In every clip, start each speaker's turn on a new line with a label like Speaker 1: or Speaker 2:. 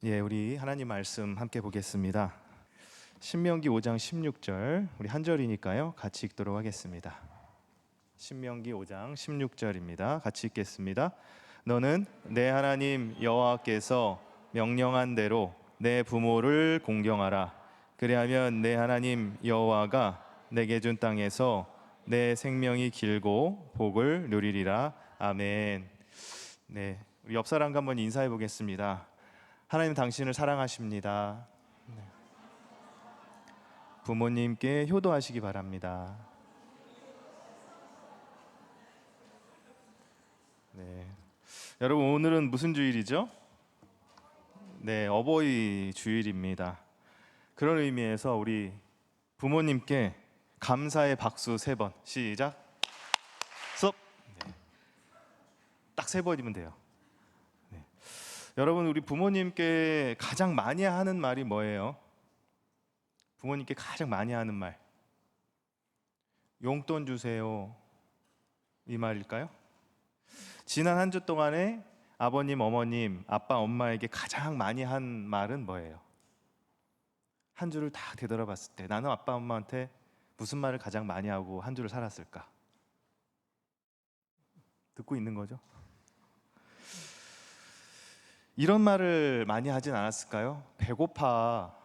Speaker 1: 예, 우리 하나님 말씀 함께 보겠습니다. 신명기 5장 16절, 우리 한 절이니까요. 같이 읽도록 하겠습니다. 신명기 5장 16절입니다. 같이 읽겠습니다. 너는 내 하나님 여호와께서 명령한 대로 내 부모를 공경하라. 그리하면 내 하나님 여호와가 내게 준 땅에서 내 생명이 길고 복을 누리리라. 아멘. 네, 우리 옆 사람과 한번 인사해 보겠습니다. 하나님 당신을 사랑하십니다. 부모님께 효도하시기 바랍니다. 네. 여러분 오늘은 무슨 주일이죠? 네, 어버이 주일입니다. 그런 의미에서 우리 부모님께 감사의 박수 3번. 시작. 수업. 네. 딱 3번이면 돼요. 네. 여러분 우리 부모님께 가장 많이 하는 말이 뭐예요? 부모님께 가장 많이 하는 말. 용돈 주세요. 이 말일까요? 지난 한 주 동안에 아버님, 어머님, 아빠, 엄마에게 가장 많이 한 말은 뭐예요? 한 주를 다 되돌아봤을 때 나는 아빠, 엄마한테 무슨 말을 가장 많이 하고 한 주를 살았을까? 듣고 있는 거죠? 이런 말을 많이 하진 않았을까요? 배고파.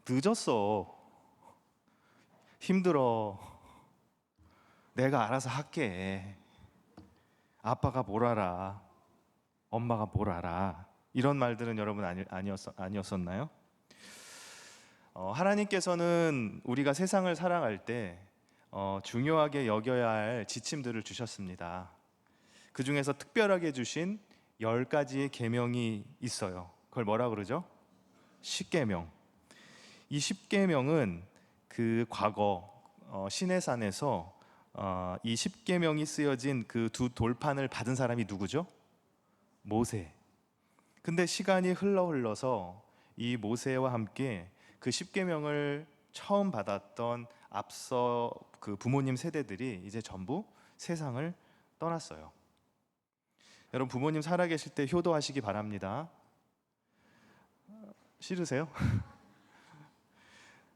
Speaker 1: 늦었어. 힘들어. 내가 알아서 할게. 아빠가 뭘 알아. 엄마가 뭘 알아. 이런 말들은 여러분 아니었었나요? 하나님께서는 우리가 세상을 살아갈 때 중요하게 여겨야 할 지침들을 주셨습니다. 그 중에서 특별하게 주신 10가지의 계명이 있어요. 그걸 뭐라 그러죠? 십계명. 이 십계명은 그 과거 시내산에서 이 십계명이 쓰여진 그 두 돌판을 받은 사람이 누구죠? 모세. 근데 시간이 흘러서 이 모세와 함께 그 십계명을 처음 받았던 앞서 그 부모님 세대들이 이제 전부 세상을 떠났어요. 여러분 부모님 살아계실 때 효도하시기 바랍니다. 싫으세요?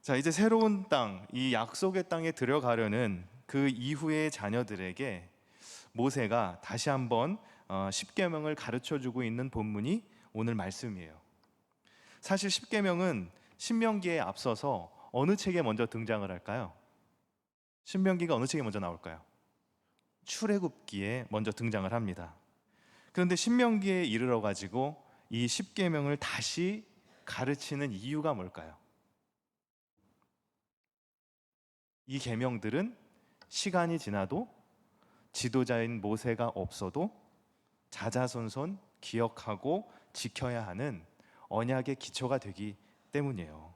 Speaker 1: 자, 이제 새로운 땅, 이 약속의 땅에 들어가려는 그 이후의 자녀들에게 모세가 다시 한번 십계명을 가르쳐주고 있는 본문이 오늘 말씀이에요. 사실 십계명은 신명기에 앞서서 어느 책에 먼저 등장을 할까요? 신명기가 어느 책에 먼저 나올까요? 출애굽기에 먼저 등장을 합니다. 그런데 신명기에 이르러 가지고 이 십계명을 다시 가르치는 이유가 뭘까요? 이 계명들은 시간이 지나도 지도자인 모세가 없어도 자자손손 기억하고 지켜야 하는 언약의 기초가 되기 때문이에요.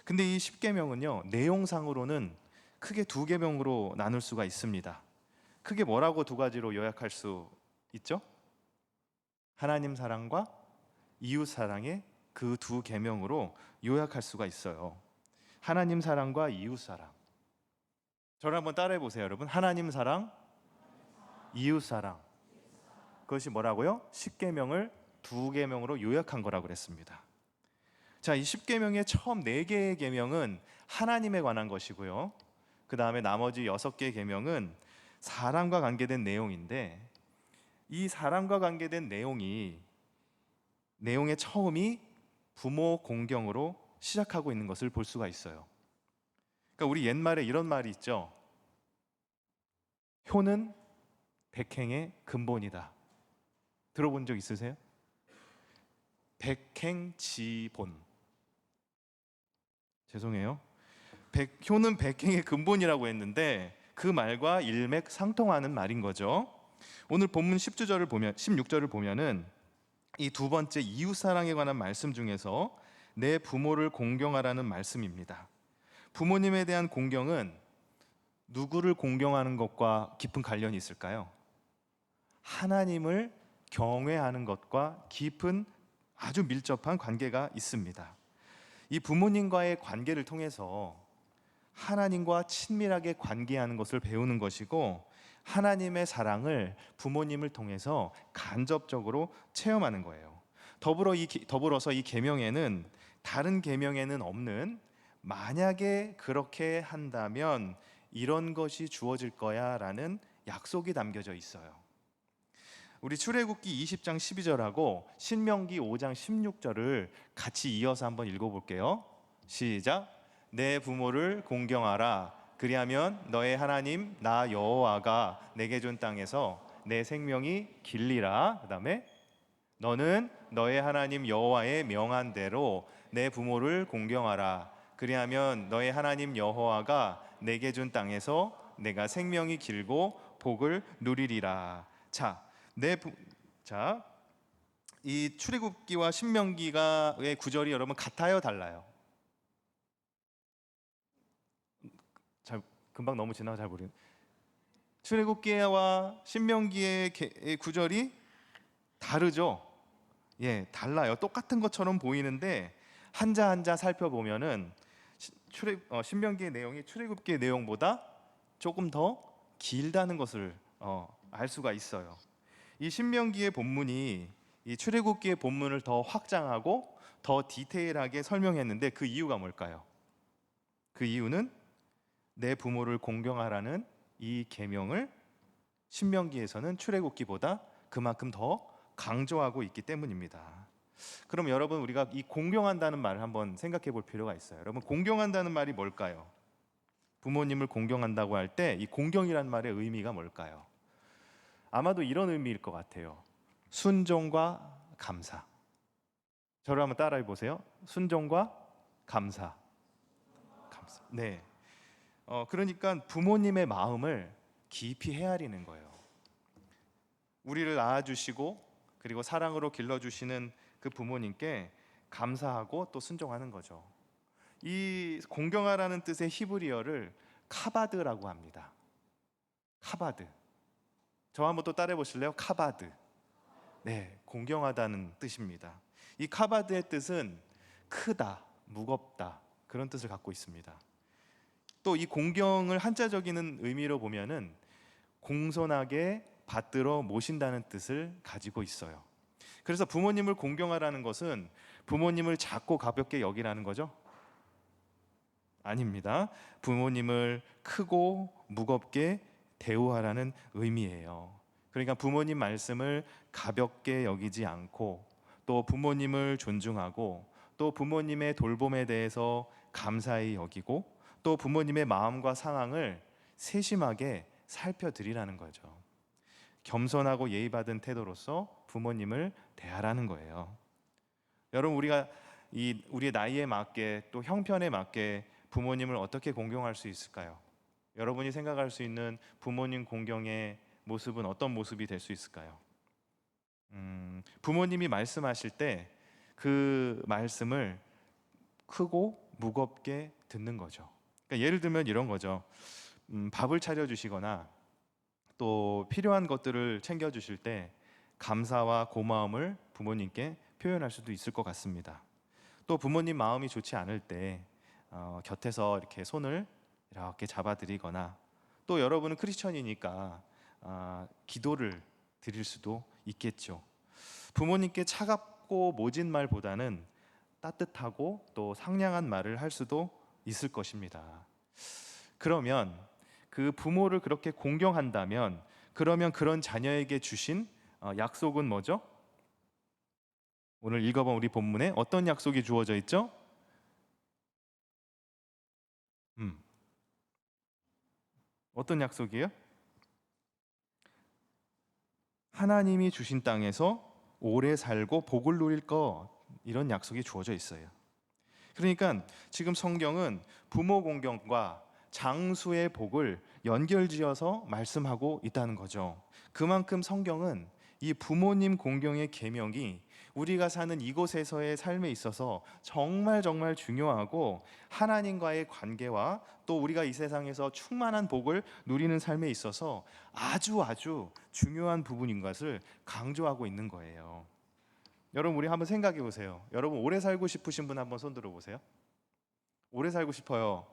Speaker 1: 근데 이 십계명은요, 내용상으로는 크게 2계명으로 나눌 수가 있습니다. 크게 뭐라고 2가지로 요약할 수 있죠? 하나님 사랑과 이웃 사랑의 그 2계명으로 요약할 수가 있어요. 하나님 사랑과 이웃 사랑. 저를 한번 따라해 보세요, 여러분. 하나님 사랑, 이웃 사랑. 그것이 뭐라고요? 십계명을 2계명으로 요약한 거라고 그랬습니다. 자, 이 십계명의 처음 4개의 계명은 하나님에 관한 것이고요. 그 다음에 나머지 6개의 계명은 사람과 관계된 내용인데, 이 사람과 관계된 내용의 처음이 부모 공경으로 시작하고 있는 것을 볼 수가 있어요. 그러니까 우리 옛말에 이런 말이 있죠. 효는 백행의 근본이다. 들어본 적 있으세요? 백행지본. 죄송해요. 효는 백행의 근본이라고 했는데 그 말과 일맥상통하는 말인 거죠. 오늘 본문 16절을 보면은 이 2번째 이웃사랑에 관한 말씀 중에서 내 부모를 공경하라는 말씀입니다. 부모님에 대한 공경은 누구를 공경하는 것과 깊은 관련이 있을까요? 하나님을 경외하는 것과 깊은 아주 밀접한 관계가 있습니다. 이 부모님과의 관계를 통해서 하나님과 친밀하게 관계하는 것을 배우는 것이고, 하나님의 사랑을 부모님을 통해서 간접적으로 체험하는 거예요. 더불어서 이 계명에는 다른 계명에는 없는 만약에 그렇게 한다면 이런 것이 주어질 거야라는 약속이 담겨져 있어요. 우리 출애굽기 20장 12절하고 신명기 5장 16절을 같이 이어서 한번 읽어볼게요. 시작. 내 부모를 공경하라. 그리하면 너의 하나님 나 여호와가 내게 준 땅에서 내 생명이 길리라. 그 다음에 너는 너의 하나님 여호와의 명한 대로 내 부모를 공경하라. 그리하면 너의 하나님 여호와가 내게 준 땅에서 내가 생명이 길고 복을 누리리라. 자, 이 출애굽기와 신명기가의 구절이 여러분 같아요, 달라요? 금방 너무 지나가 잘 모르겠어요. 출애굽기와 신명기의 구절이 다르죠? 예, 달라요. 똑같은 것처럼 보이는데 한자 한자 살펴보면은 신명기의 내용이 출애굽기의 내용보다 조금 더 길다는 것을 알 수가 있어요. 이 신명기의 본문이 이 출애굽기의 본문을 더 확장하고 더 디테일하게 설명했는데 그 이유가 뭘까요? 그 이유는 내 부모를 공경하라는 이 계명을 신명기에서는 출애굽기보다 그만큼 더 강조하고 있기 때문입니다. 그럼 여러분, 우리가 이 공경한다는 말을 한번 생각해 볼 필요가 있어요. 여러분, 공경한다는 말이 뭘까요? 부모님을 공경한다고 할 때 이 공경이란 말의 의미가 뭘까요? 아마도 이런 의미일 것 같아요. 순종과 감사. 저를 한번 따라해 보세요. 순종과 감사. 네. 그러니까 부모님의 마음을 깊이 헤아리는 거예요. 우리를 낳아주시고 그리고 사랑으로 길러주시는 그 부모님께 감사하고 또 순종하는 거죠. 이 공경하라는 뜻의 히브리어를 카바드라고 합니다. 카바드. 저 한번 또 따라해 보실래요? 카바드. 네, 공경하다는 뜻입니다. 이 카바드의 뜻은 크다, 무겁다, 그런 뜻을 갖고 있습니다. 또 이 공경을 한자적인 의미로 보면은 공손하게 받들어 모신다는 뜻을 가지고 있어요. 그래서 부모님을 공경하라는 것은 부모님을 작고 가볍게 여기라는 거죠? 아닙니다. 부모님을 크고 무겁게 대우하라는 의미예요. 그러니까 부모님 말씀을 가볍게 여기지 않고 또 부모님을 존중하고 또 부모님의 돌봄에 대해서 감사히 여기고 또 부모님의 마음과 상황을 세심하게 살펴드리라는 거죠. 겸손하고 예의 받은 태도로서 부모님을 대하라는 거예요. 여러분, 우리가 우리의 나이에 맞게 또 형편에 맞게 부모님을 어떻게 공경할 수 있을까요? 여러분이 생각할 수 있는 부모님 공경의 모습은 어떤 모습이 될 수 있을까요? 부모님이 말씀하실 때 그 말씀을 크고 무겁게 듣는 거죠. 그러니까 예를 들면 이런 거죠. 밥을 차려주시거나 또 필요한 것들을 챙겨주실 때 감사와 고마움을 부모님께 표현할 수도 있을 것 같습니다. 또 부모님 마음이 좋지 않을 때 곁에서 이렇게 손을 이렇게 잡아드리거나 또 여러분은 크리스천이니까 기도를 드릴 수도 있겠죠. 부모님께 차갑고 모진 말보다는 따뜻하고 또 상냥한 말을 할 수도 있을 것입니다. 그러면 그 부모를 그렇게 공경한다면 그러면 그런 자녀에게 주신 약속은 뭐죠? 오늘 읽어본 우리 본문에 어떤 약속이 주어져 있죠? 어떤 약속이에요? 하나님이 주신 땅에서 오래 살고 복을 누릴 것, 이런 약속이 주어져 있어요. 그러니까 지금 성경은 부모 공경과 장수의 복을 연결지어서 말씀하고 있다는 거죠. 그만큼 성경은 이 부모님 공경의 계명이 우리가 사는 이곳에서의 삶에 있어서 정말 정말 중요하고 하나님과의 관계와 또 우리가 이 세상에서 충만한 복을 누리는 삶에 있어서 아주 아주 중요한 부분인 것을 강조하고 있는 거예요. 여러분, 우리 한번 생각해 보세요. 여러분, 오래 살고 싶으신 분 한번 손 들어 보세요. 오래 살고 싶어요.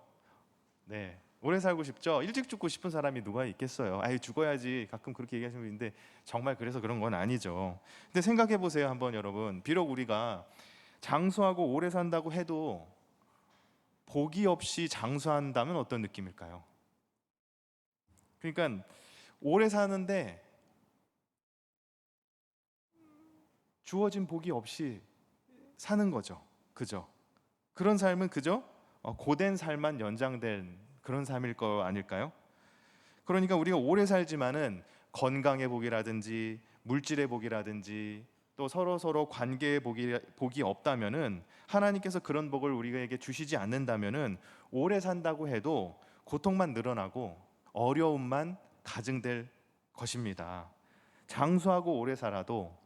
Speaker 1: 네. 오래 살고 싶죠? 일찍 죽고 싶은 사람이 누가 있겠어요? 아예 죽어야지. 가끔 그렇게 얘기하시는 분인데 정말 그래서 그런 건 아니죠. 근데 생각해 보세요, 한번 여러분. 비록 우리가 장수하고 오래 산다고 해도 복이 없이 장수한다면 어떤 느낌일까요? 그러니까 오래 사는데 주어진 복이 없이 사는 거죠. 그죠? 그런 삶은 그저 고된 삶만 연장된 그런 삶일 거 아닐까요? 그러니까 우리가 오래 살지만은 건강의 복이라든지 물질의 복이라든지 또 서로 관계의 복이 없다면은, 하나님께서 그런 복을 우리에게 주시지 않는다면은 오래 산다고 해도 고통만 늘어나고 어려움만 가증될 것입니다. 장수하고 오래 살아도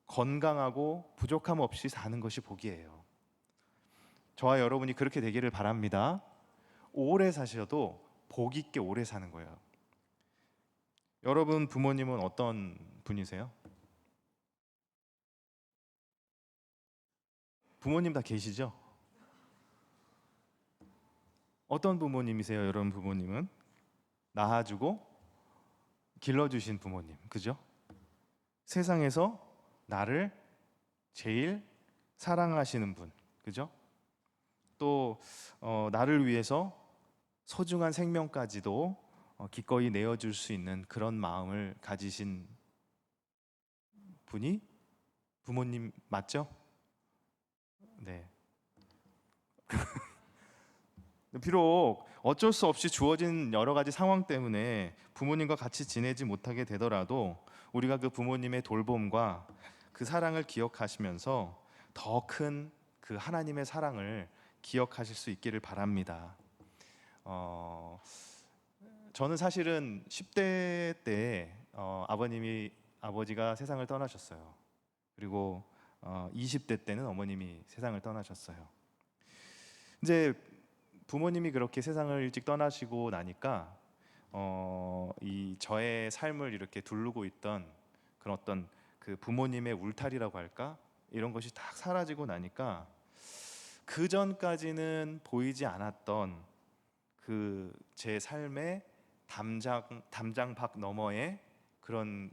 Speaker 1: 건강하고 부족함 없이 사는 것이 복이에요. 저와 여러분이 그렇게 되기를 바랍니다. 오래 사셔도 복 있게 오래 사는 거예요. 여러분 부모님은 어떤 분이세요? 부모님 다 계시죠? 어떤 부모님이세요? 여러분 부모님은 낳아주고 길러주신 부모님, 그죠? 세상에서 나를 제일 사랑하시는 분, 그죠? 또 나를 위해서 소중한 생명까지도 기꺼이 내어줄 수 있는 그런 마음을 가지신 분이 부모님 맞죠? 네. 비록 어쩔 수 없이 주어진 여러 가지 상황 때문에 부모님과 같이 지내지 못하게 되더라도 우리가 그 부모님의 돌봄과 그 사랑을 기억하시면서 더 큰 그 하나님의 사랑을 기억하실 수 있기를 바랍니다. 어, 저는 사실은 10대 때 아버지가 세상을 떠나셨어요. 그리고 20대 때는 어머님이 세상을 떠나셨어요. 이제 부모님이 그렇게 세상을 일찍 떠나시고 나니까 이 저의 삶을 이렇게 두르고 있던 그런 어떤 그 부모님의 울타리라고 할까? 이런 것이 딱 사라지고 나니까 그 전까지는 보이지 않았던 그 제 삶의 담장밖 너머의 그런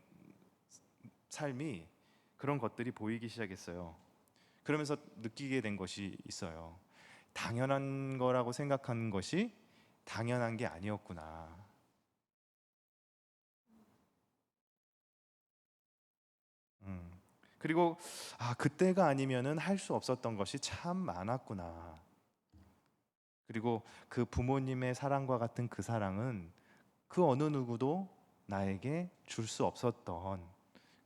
Speaker 1: 삶이, 그런 것들이 보이기 시작했어요. 그러면서 느끼게 된 것이 있어요. 당연한 거라고 생각한 것이 당연한 게 아니었구나. 음. 그리고 그때가 아니면은 할 수 없었던 것이 참 많았구나. 그리고 그 부모님의 사랑과 같은 그 사랑은 그 어느 누구도 나에게 줄 수 없었던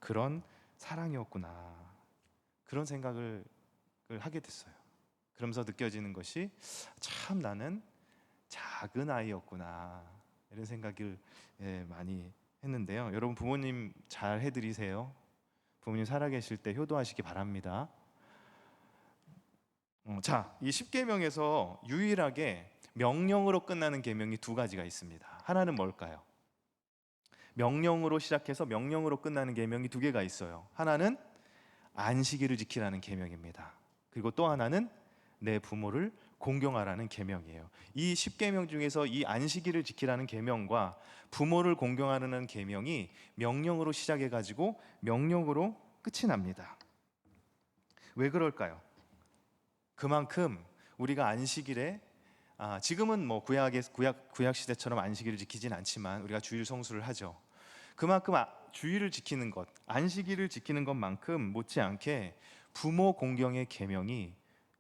Speaker 1: 그런 사랑이었구나. 그런 생각을 하게 됐어요. 그러면서 느껴지는 것이 참 나는 작은 아이였구나. 이런 생각을 많이 했는데요. 여러분 부모님 잘 해드리세요. 부모님 살아계실 때 효도하시기 바랍니다. 자, 이 10계명에서 유일하게 명령으로 끝나는 계명이 두 가지가 있습니다. 하나는 뭘까요? 명령으로 시작해서 명령으로 끝나는 계명이 두 개가 있어요. 하나는 안식일을 지키라는 계명입니다. 그리고 또 하나는 내 부모를 공경하라는 계명이에요. 이 10계명 중에서 이 안식일을 지키라는 계명과 부모를 공경하라는 계명이 명령으로 시작해 가지고 명령으로 끝이 납니다. 왜 그럴까요? 그만큼 우리가 안식일에 지금은 뭐 구약 시대처럼 안식일을 지키진 않지만 우리가 주일 성수를 하죠. 그만큼 주일을 지키는 것, 안식일을 지키는 것만큼 못지않게 부모 공경의 계명이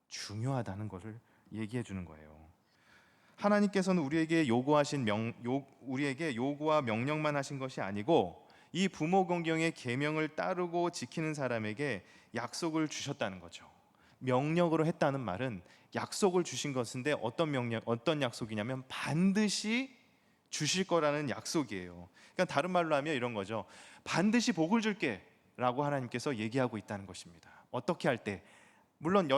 Speaker 1: 중요하다는 것을 얘기해 주는 거예요. 하나님께서는 우리에게 요구와 명령만 하신 것이 아니고 이 부모 공경의 계명을 따르고 지키는 사람에게 약속을 주셨다는 거죠. 명령으로 했다는 말은 약속을 주신 것인데 어떤 약속이냐면 반드시 주실 거라는 약속이에요. 그러니까 다른 말로 하면 이런 거죠. 반드시 복을 줄게라고 하나님께서 얘기하고 있다는 것입니다. 어떻게 할 때? 물론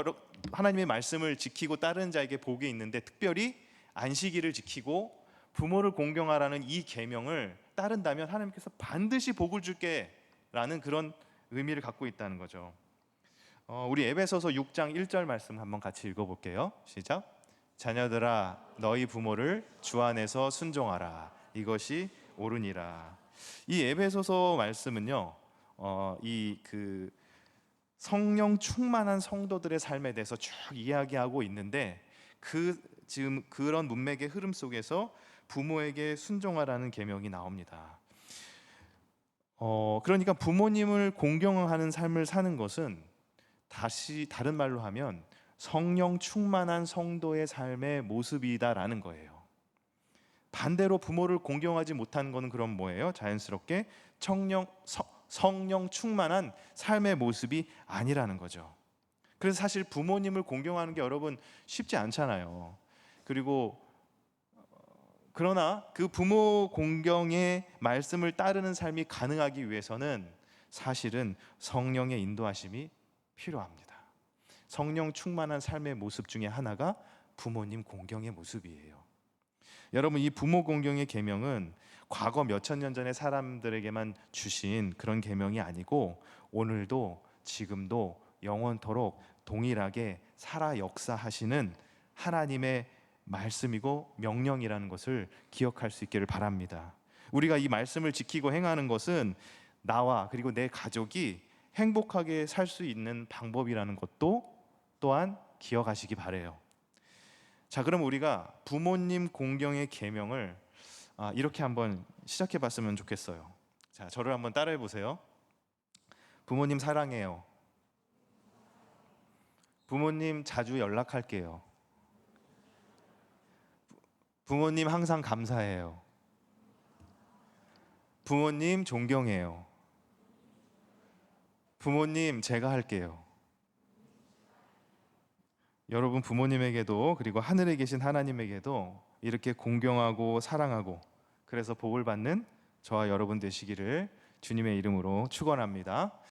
Speaker 1: 하나님의 말씀을 지키고 따르는 자에게 복이 있는데 특별히 안식일을 지키고 부모를 공경하라는 이 계명을 따른다면 하나님께서 반드시 복을 줄게라는 그런 의미를 갖고 있다는 거죠. 우리 에베소서 6장 1절 말씀 한번 같이 읽어볼게요. 시작. 자녀들아 너희 부모를 주 안에서 순종하라. 이것이 옳으니라. 이 에베소서 말씀은요. 이 성령 충만한 성도들의 삶에 대해서 쭉 이야기하고 있는데 지금 그런 문맥의 흐름 속에서 부모에게 순종하라는 계명이 나옵니다. 그러니까 부모님을 공경하는 삶을 사는 것은 다시 다른 말로 하면 성령 충만한 성도의 삶의 모습이다라는 거예요. 반대로 부모를 공경하지 못하는 것은 그럼 뭐예요? 자연스럽게 성령 충만한 삶의 모습이 아니라는 거죠. 그래서 사실 부모님을 공경하는 게 여러분 쉽지 않잖아요. 그러나 그 부모 공경의 말씀을 따르는 삶이 가능하기 위해서는 사실은 성령의 인도하심이 필요합니다. 성령 충만한 삶의 모습 중에 하나가 부모님 공경의 모습이에요. 여러분, 이 부모 공경의 계명은 과거 몇천 년 전의 사람들에게만 주신 그런 계명이 아니고 오늘도 지금도 영원토록 동일하게 살아 역사하시는 하나님의 말씀이고 명령이라는 것을 기억할 수 있기를 바랍니다. 우리가 이 말씀을 지키고 행하는 것은 나와 그리고 내 가족이 행복하게 살 수 있는 방법이라는 것도 또한 기억하시기 바라요. 자, 그럼 우리가 부모님 공경의 계명을 이렇게 한번 시작해 봤으면 좋겠어요. 자, 저를 한번 따라해 보세요. 부모님 사랑해요. 부모님 자주 연락할게요. 부모님 항상 감사해요. 부모님 존경해요. 부모님 제가 할게요. 여러분 부모님에게도 그리고 하늘에 계신 하나님에게도 이렇게 공경하고 사랑하고 그래서 복을 받는 저와 여러분 되시기를 주님의 이름으로 축원합니다.